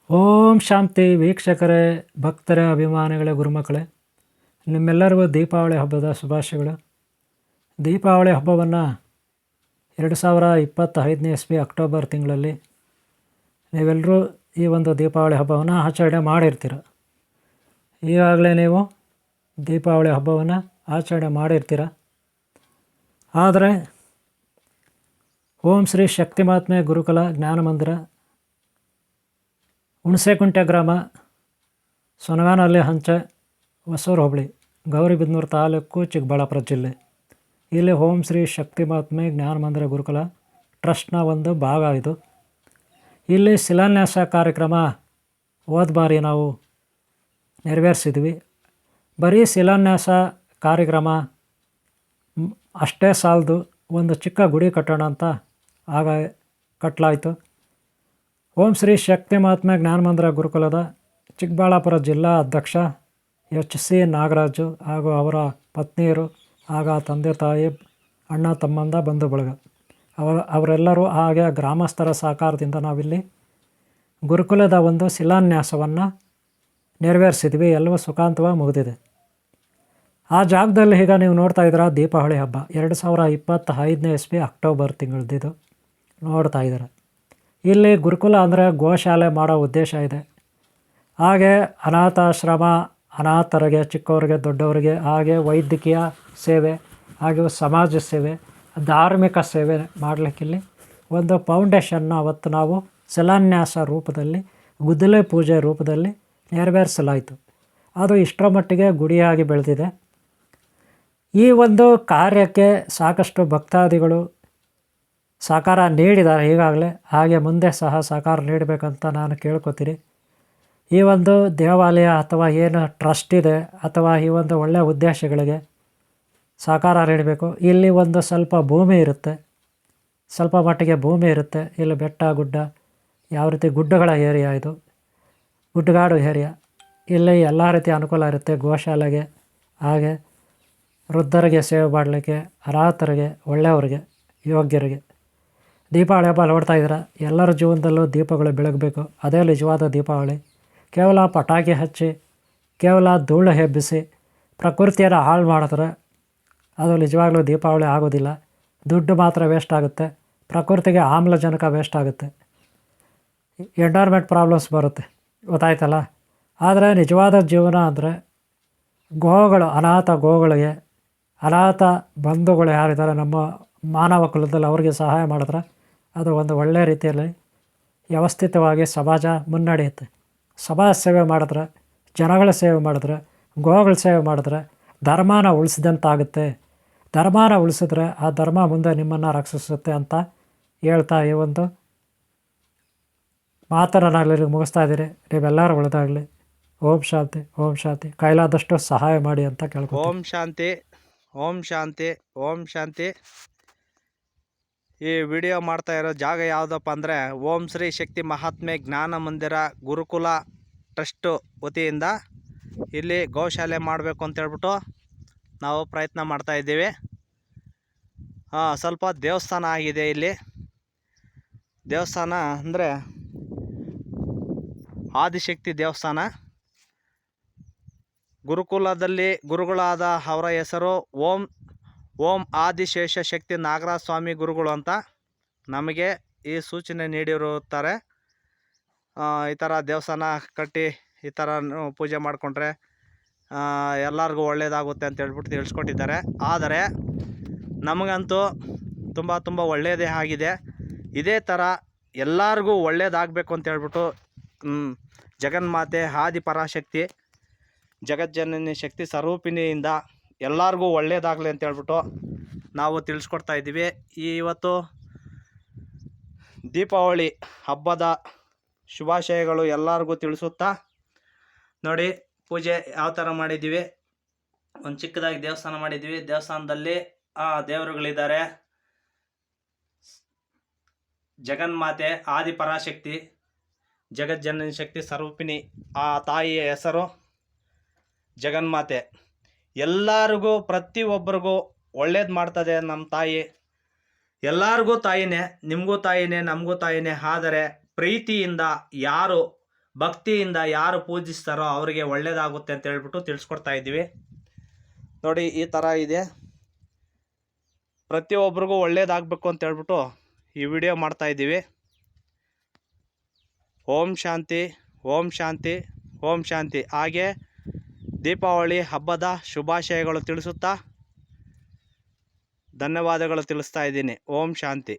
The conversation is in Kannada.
ಓಂ ಶಾಂತಿ ವೀಕ್ಷಕರೇ, ಭಕ್ತರೇ, ಅಭಿಮಾನಿಗಳೇ, ಗುರುಮಕ್ಕಳೇ, ನಿಮ್ಮೆಲ್ಲರಿಗೂ ದೀಪಾವಳಿ ಹಬ್ಬದ ಶುಭಾಶಯಗಳು. ದೀಪಾವಳಿ ಹಬ್ಬವನ್ನು 2025ನೇ ಇಸ್ವಿ ಅಕ್ಟೋಬರ್ ತಿಂಗಳಲ್ಲಿ ನೀವೆಲ್ಲರೂ ಈ ಒಂದು ದೀಪಾವಳಿ ಹಬ್ಬವನ್ನು ಆಚರಣೆ ಮಾಡಿರ್ತೀರ. ಈಗಾಗಲೇ ನೀವು ದೀಪಾವಳಿ ಹಬ್ಬವನ್ನು ಆಚರಣೆ ಮಾಡಿರ್ತೀರ. ಆದರೆ ಓಂ ಶ್ರೀ ಶಕ್ತಿ ಮಹಾತ್ಮೆ ಗುರುಕುಲ ಜ್ಞಾನ ಮಂದಿರ, ಹುಣಸೆಕುಂಟೆ ಗ್ರಾಮ, ಸೊನಗಾನಹಳ್ಳಿ ಅಂಚೆ, ಹೊಸೂರು ಹೋಬಳಿ, ಗೌರಿಬಿದನೂರು ತಾಲೂಕು, ಚಿಕ್ಕಬಳ್ಳಾಪುರ ಜಿಲ್ಲೆ. ಇಲ್ಲಿ ಓಂ ಶ್ರೀ ಶಕ್ತಿ ಮಹಾತ್ಮೆ ಜ್ಞಾನ ಮಂದಿರ ಗುರುಕುಲ ಟ್ರಸ್ಟ್ನ ಒಂದು ಭಾಗ ಇದು. ಇಲ್ಲಿ ಶಿಲಾನ್ಯಾಸ ಕಾರ್ಯಕ್ರಮ ಹೋದ ಬಾರಿ ನಾವು ನೆರವೇರಿಸಿದ್ವಿ. ಬರೀ ಶಿಲಾನ್ಯಾಸ ಕಾರ್ಯಕ್ರಮ ಅಷ್ಟೇ ಸಾಲದು, ಒಂದು ಚಿಕ್ಕ ಗುಡಿ ಕಟ್ಟೋಣ ಅಂತ ಆಗ ಕಟ್ಟಲಾಯಿತು. ಓಂ ಶ್ರೀ ಶಕ್ತಿ ಮಹಾತ್ಮೆ ಜ್ಞಾನ ಮಂದಿರ ಗುರುಕುಲದ ಚಿಕ್ಕಬಳ್ಳಾಪುರ ಜಿಲ್ಲಾ ಅಧ್ಯಕ್ಷ ಎಚ್ ಸಿ ನಾಗರಾಜು ಹಾಗೂ ಅವರ ಪತ್ನಿಯರು, ಆಗ ತಂದೆ ತಾಯಿ, ಅಣ್ಣ ತಮ್ಮಂದ, ಬಂಧು ಬಳಗ ಅವರೆಲ್ಲರೂ ಹಾಗೆ ಗ್ರಾಮಸ್ಥರ ಸಹಕಾರದಿಂದ ನಾವಿಲ್ಲಿ ಗುರುಕುಲದ ಒಂದು ಶಿಲಾನ್ಯಾಸವನ್ನು ನೆರವೇರಿಸಿದ್ವಿ. ಎಲ್ಲವೂ ಸುಖಾಂತವಾಗಿ ಮುಗಿದಿದೆ. ಆ ಜಾಗದಲ್ಲಿ ಈಗ ನೀವು ನೋಡ್ತಾ ಇದ್ದೀರ ದೀಪಾವಳಿ ಹಬ್ಬ 2025ನೇ ಇಸ್ವಿ ಅಕ್ಟೋಬರ್ ತಿಂಗಳದ್ದು ನೋಡ್ತಾ ಇದ್ದಾರೆ. ಇಲ್ಲಿ ಗುರುಕುಲ ಅಂದರೆ ಗೋಶಾಲೆ ಮಾಡೋ ಉದ್ದೇಶ ಇದೆ. ಹಾಗೆ ಅನಾಥಾಶ್ರಮ, ಅನಾಥರಿಗೆ, ಚಿಕ್ಕವರಿಗೆ, ದೊಡ್ಡವರಿಗೆ, ಹಾಗೆ ವೈದ್ಯಕೀಯ ಸೇವೆ, ಹಾಗೆ ಸಮಾಜ ಸೇವೆ, ಧಾರ್ಮಿಕ ಸೇವೆ ಮಾಡಲಿಕ್ಕಿಲ್ಲಿ ಒಂದು ಫೌಂಡೇಶನ್ನ ಅವತ್ತು ನಾವು ಶಿಲಾನ್ಯಾಸ ರೂಪದಲ್ಲಿ, ಗುದ್ದಲಿ ಪೂಜೆ ರೂಪದಲ್ಲಿ ನೆರವೇರಿಸಲಾಯಿತು. ಅದು ಇಷ್ಟರ ಮಟ್ಟಿಗೆ ಗುಡಿಯಾಗಿ ಬೆಳೆದಿದೆ. ಈ ಒಂದು ಕಾರ್ಯಕ್ಕೆ ಸಾಕಷ್ಟು ಭಕ್ತಾದಿಗಳು ಸಹಕಾರ ನೀಡಿದ್ದಾರೆ ಈಗಾಗಲೇ. ಹಾಗೆ ಮುಂದೆ ಸಹ ಸಹಕಾರ ನೀಡಬೇಕಂತ ನಾನು ಕೇಳ್ಕೊತೀನಿ. ಈ ಒಂದು ದೇವಾಲಯ ಅಥವಾ ಏನು ಟ್ರಸ್ಟ್ ಇದೆ ಅಥವಾ ಈ ಒಂದು ಒಳ್ಳೆಯ ಉದ್ದೇಶಗಳಿಗೆ ಸಹಕಾರ ನೀಡಬೇಕು. ಇಲ್ಲಿ ಒಂದು ಸ್ವಲ್ಪ ಭೂಮಿ ಇರುತ್ತೆ, ಸ್ವಲ್ಪ ಮಟ್ಟಿಗೆ ಭೂಮಿ ಇರುತ್ತೆ. ಇಲ್ಲಿ ಬೆಟ್ಟ ಗುಡ್ಡ, ಯಾವ ರೀತಿ ಗುಡ್ಡಗಳ ಏರಿಯಾ ಇದು, ಗುಡ್ಡಗಾಡು ಏರಿಯಾ. ಇಲ್ಲಿ ಎಲ್ಲ ರೀತಿಯ ಅನುಕೂಲ ಇರುತ್ತೆ. ಗೋಶಾಲೆಗೆ, ಹಾಗೆ ವೃದ್ಧರಿಗೆ ಸೇವೆ ಮಾಡಲಿಕ್ಕೆ, ಅನಾಥರಿಗೆ, ಒಳ್ಳೆಯವರಿಗೆ, ಯೋಗ್ಯರಿಗೆ. ದೀಪಾವಳಿ ಹಬ್ಬ ನೋಡ್ತಾ ಇದ್ದೀರ, ಎಲ್ಲರ ಜೀವನದಲ್ಲೂ ದೀಪಗಳು ಬೆಳಗಬೇಕು. ಅದೇ ನಿಜವಾದ ದೀಪಾವಳಿ. ಕೇವಲ ಪಟಾಕಿ ಹಚ್ಚಿ, ಕೇವಲ ಧೂಳು ಹೆಬ್ಬಿಸಿ ಪ್ರಕೃತಿಯನ್ನು ಹಾಳು ಮಾಡಿದ್ರೆ ಅದು ನಿಜವಾಗ್ಲೂ ದೀಪಾವಳಿ ಆಗೋದಿಲ್ಲ. ದುಡ್ಡು ಮಾತ್ರ ವೇಸ್ಟ್ ಆಗುತ್ತೆ, ಪ್ರಕೃತಿಗೆ ಆಮ್ಲಜನಕ ವೇಸ್ಟ್ ಆಗುತ್ತೆ, ಎನ್ವೈರ್ಮೆಂಟ್ ಪ್ರಾಬ್ಲಮ್ಸ್ ಬರುತ್ತೆ, ಗೊತ್ತಾಯ್ತಲ್ಲ. ಆದರೆ ನಿಜವಾದ ಜೀವನ ಅಂದರೆ ಗೋಗಳು, ಅನಾಥ ಗೋಗಳಿಗೆ, ಅನಾಥ ಬಂಧುಗಳು ಯಾರಿದ್ದಾರೆ ನಮ್ಮ ಮಾನವ ಕುಲದಲ್ಲಿ, ಅವರಿಗೆ ಸಹಾಯ ಮಾಡಿದ್ರೆ ಅದು ಒಂದು ಒಳ್ಳೆಯ ರೀತಿಯಲ್ಲಿ ವ್ಯವಸ್ಥಿತವಾಗಿ ಸಮಾಜ ಮುನ್ನಡೆಯುತ್ತೆ. ಸಮಾಜ ಸೇವೆ ಮಾಡಿದ್ರೆ, ಜನಗಳ ಸೇವೆ ಮಾಡಿದ್ರೆ, ಗೋಗಳ ಸೇವೆ ಮಾಡಿದ್ರೆ ಧರ್ಮನ ಉಳಿಸಿದಂತಾಗುತ್ತೆ. ಧರ್ಮನ ಉಳಿಸಿದ್ರೆ ಆ ಧರ್ಮ ಮುಂದೆ ನಿಮ್ಮನ್ನು ರಕ್ಷಿಸುತ್ತೆ ಅಂತ ಹೇಳ್ತಾ ಈ ಒಂದು ಮಾತನ್ನು ನಾನು ಮುಗಿಸ್ತಾ ಇದ್ದೀನಿ. ನೀವೆಲ್ಲರೂ ಒಳ್ಳೆದಾಗಲಿ. ಓಂ ಶಾಂತಿ, ಓಂ ಶಾಂತಿ. ಕೈಲಾದಷ್ಟು ಸಹಾಯ ಮಾಡಿ ಅಂತ ಕೇಳ್ಕೊ. ಓಂ ಶಾಂತಿ, ಓಂ ಶಾಂತಿ, ಓಂ ಶಾಂತಿ. ಈ ವಿಡಿಯೋ ಮಾಡ್ತಾ ಇರೋ ಜಾಗ ಯಾವುದಪ್ಪ ಅಂದರೆ ಓಂ ಶ್ರೀ ಶಕ್ತಿ ಮಹಾತ್ಮೆ ಜ್ಞಾನ ಮಂದಿರ ಗುರುಕುಲ ಟ್ರಸ್ಟ್ ವತಿಯಿಂದ ಇಲ್ಲಿ ಗೋಶಾಲೆ ಮಾಡಬೇಕು ಅಂತೇಳ್ಬಿಟ್ಟು ನಾವು ಪ್ರಯತ್ನ ಮಾಡ್ತಾ ಇದ್ದೀವಿ. ಸ್ವಲ್ಪ ದೇವಸ್ಥಾನ ಆಗಿದೆ ಇಲ್ಲಿ. ದೇವಸ್ಥಾನ ಅಂದರೆ ಆದಿಶಕ್ತಿ ದೇವಸ್ಥಾನ. ಗುರುಕುಲದಲ್ಲಿ ಗುರುಗಳಾದ ಅವರ ಹೆಸರು ಓಂ ಆದಿಶೇಷ ಶಕ್ತಿ ನಾಗರಾಜ ಸ್ವಾಮಿ ಗುರುಗಳು ಅಂತ ನಮಗೆ ಈ ಸೂಚನೆ ನೀಡಿರುತ್ತಾರೆ. ಈ ಥರ ದೇವಸ್ಥಾನ ಕಟ್ಟಿ ಈ ಥರ ಪೂಜೆ ಮಾಡಿಕೊಂಡ್ರೆ ಎಲ್ಲರಿಗೂ ಒಳ್ಳೆಯದಾಗುತ್ತೆ ಅಂತ ಹೇಳ್ಬಿಟ್ಟು ತಿಳಿಸ್ಕೊಟ್ಟಿದ್ದಾರೆ. ಆದರೆ ನಮಗಂತೂ ತುಂಬ ಒಳ್ಳೆಯದೇ ಆಗಿದೆ. ಇದೇ ಥರ ಎಲ್ಲರಿಗೂ ಒಳ್ಳೆಯದಾಗಬೇಕು ಅಂತ ಹೇಳ್ಬಿಟ್ಟು ಜಗನ್ಮಾತೆ ಆದಿಪರಾಶಕ್ತಿ ಜಗಜ್ಜನನಿ ಶಕ್ತಿ ಸ್ವರೂಪಿಣಿಯಿಂದ ಎಲ್ಲರಿಗೂ ಒಳ್ಳೆಯದಾಗಲಿ ಅಂತ ಹೇಳ್ಬಿಟ್ಟು ನಾವು ತಿಳಿಸ್ಕೊಡ್ತಾ ಇದ್ದೀವಿ. ಇವತ್ತು ದೀಪಾವಳಿ ಹಬ್ಬದ ಶುಭಾಶಯಗಳು ಎಲ್ಲರಿಗೂ ತಿಳಿಸುತ್ತಾ ನೋಡಿ, ಪೂಜೆ ಯಾವ ಥರ ಮಾಡಿದ್ದೀವಿ. ಒಂದು ಚಿಕ್ಕದಾಗಿ ದೇವಸ್ಥಾನ ಮಾಡಿದ್ವಿ. ದೇವಸ್ಥಾನದಲ್ಲಿ ದೇವರುಗಳಿದ್ದಾರೆ. ಜಗನ್ಮಾತೆ ಆದಿಪರಾಶಕ್ತಿ ಜಗಜ್ಜನನಿ ಶಕ್ತಿ ಸ್ವರೂಪಿಣಿ, ಆ ತಾಯಿಯ ಹೆಸರು ಜಗನ್ಮಾತೆ. ಎಲ್ಲರಿಗೂ ಪ್ರತಿಯೊಬ್ಬರಿಗೂ ಒಳ್ಳೇದು ಮಾಡ್ತದೆ ನಮ್ಮ ತಾಯಿ. ಎಲ್ಲರಿಗೂ ತಾಯಿನೇ, ನಿಮಗೂ ತಾಯಿನೇ, ನಮಗೂ ತಾಯಿನೇ. ಆದರೆ ಪ್ರೀತಿಯಿಂದ ಯಾರು ಭಕ್ತಿಯಿಂದ ಯಾರು ಪೂಜಿಸ್ತಾರೋ ಅವರಿಗೆ ಒಳ್ಳೆಯದಾಗುತ್ತೆ ಅಂತ ಹೇಳ್ಬಿಟ್ಟು ತಿಳಿಸ್ಕೊಡ್ತಾ ಇದ್ದೀವಿ. ನೋಡಿ ಈ ಥರ ಇದೆ. ಪ್ರತಿಯೊಬ್ಬರಿಗೂ ಒಳ್ಳೇದಾಗಬೇಕು ಅಂತ ಹೇಳ್ಬಿಟ್ಟು ಈ ವಿಡಿಯೋ ಮಾಡ್ತಾ ಇದ್ದೀವಿ. ಓಂ ಶಾಂತಿ, ಓಂ ಶಾಂತಿ, ಓಂ ಶಾಂತಿ. ಹಾಗೆ ದೀಪಾವಳಿ ಹಬ್ಬದ ಶುಭಾಶಯಗಳು ತಿಳಿಸುತ್ತಾ ಧನ್ಯವಾದಗಳು ತಿಳಿಸ್ತಾ ಇದ್ದೀನಿ. ಓಂ ಶಾಂತಿ.